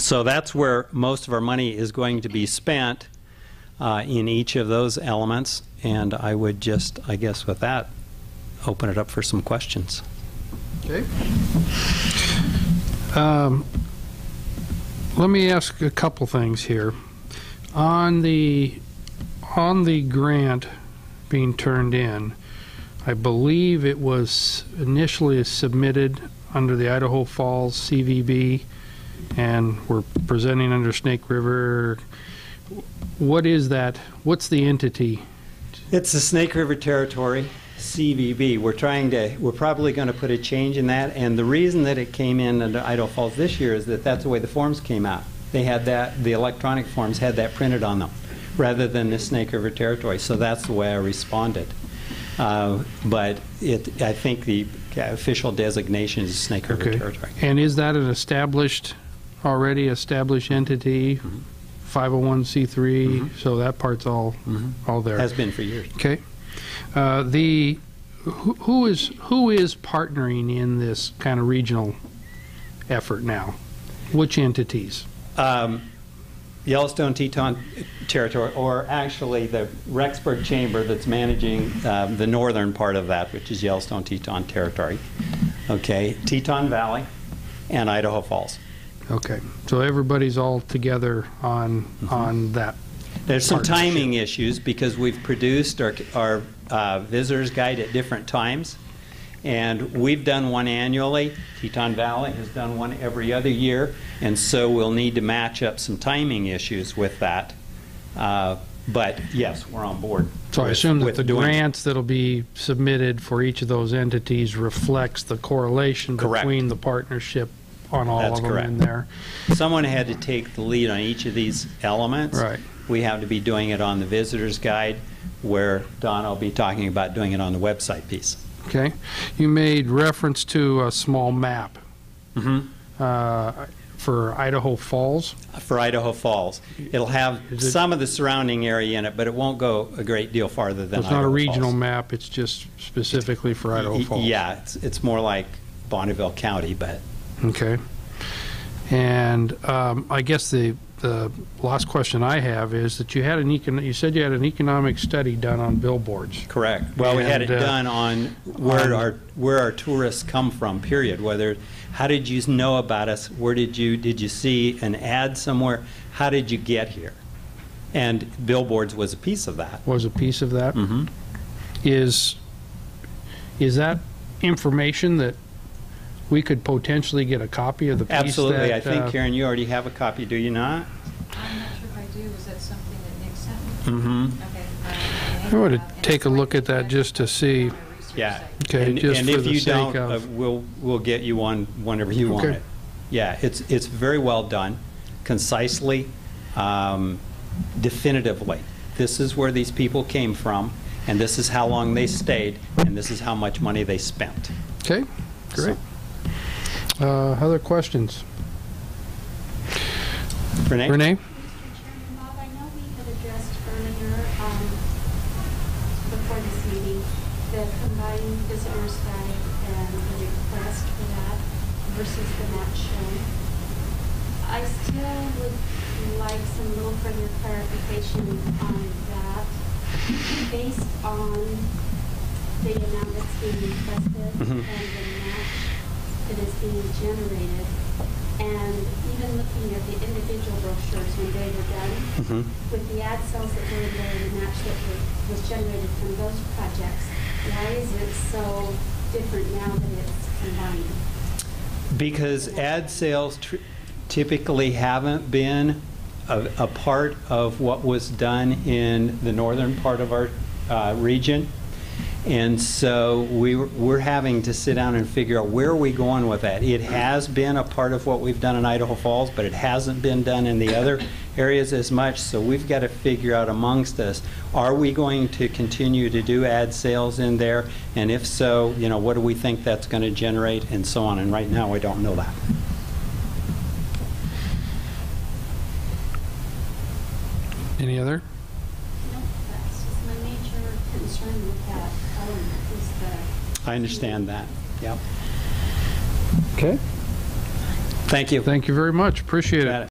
So that's where most of our money is going to be spent in each of those elements. And I would just, I guess with that, open it up for some questions. Okay. Let me ask a couple things here. On the grant being turned in, I believe it was initially submitted under the Idaho Falls CVB, and we're presenting under Snake River. What is that? What's the entity? It's the Snake River Territory, CVB. We're probably going to put a change in that, and the reason that it came in under Idaho Falls this year is that that's the way the forms came out. They had that, the electronic forms had that printed on them, rather than the Snake River Territory, so that's the way I responded. But I think the official designation is Snake River Territory. And is that an already established entity? Mm-hmm. 501c3, mm-hmm. So that part's all there. Has been for years. Okay. Who is partnering in this kind of regional effort now? Which entities? Yellowstone Teton Territory, or actually the Rexburg Chamber that's managing the northern part of that, which is Yellowstone Teton Territory. Okay, Teton Valley and Idaho Falls. Okay, so everybody's all together on that. There's some timing issues because we've produced our visitors guide at different times, and we've done one annually. Teton Valley has done one every other year, and so we'll need to match up some timing issues with that. But yes, we're on board. So I assume that the grants that'll be submitted for each of those entities reflects the correlation between the partnership on all of them in there. Someone had to take the lead on each of these elements. Right. We have to be doing it on the visitor's guide, where Don will be talking about doing it on the website piece. Okay. You made reference to a small map for Idaho Falls. For Idaho Falls. It'll have some of the surrounding area in it, but it won't go a great deal farther than Idaho Falls. It's not a regional map, it's just specifically for Idaho Falls. Yeah, it's more like Bonneville County, but... Okay. And I guess the last question I have is that you said you had an economic study done on billboards. Correct. Well, we had it done on where our tourists come from, period. How did you know about us? Where did you see an ad somewhere? How did you get here? And billboards was a piece of that. Was a piece of that? Mm-hmm. Is that information that we could potentially get a copy of the piece? Absolutely. I think, Karen, you already have a copy, do you not? I'm not sure if I do. Was that something that Nick sent me? Mm-hmm. Okay. I want to take a look at that just to see. Yeah. Okay. And if you don't, we'll get you one whenever you want it. Yeah. It's very well done, concisely, definitively. This is where these people came from, and this is how long they stayed, and this is how much money they spent. Okay. Great. Other questions? Renee? Renee? Mr. Chairman, Bob, I know we had addressed earlier before this meeting the combined visitor's guide and the request for that versus the map shown. I still would like some little further clarification on that based on the amount that's being requested and the match that is being generated, and even looking at the individual brochures when they were done, with the ad sales that were in there and the match that was generated from those projects, why is it so different now that it's combined? Because ad sales typically haven't been a part of what was done in the northern part of our region. And so we're having to sit down and figure out where are we going with that. It has been a part of what we've done in Idaho Falls, but it hasn't been done in the other areas as much. So we've got to figure out amongst us, are we going to continue to do ad sales in there? And if so, you know, what do we think that's going to generate, and so on. And right now, I don't know that. Any other? No, that's just my major concern with that element is the... I understand that. Yep. Okay. Thank you. Thank you very much. Appreciate it.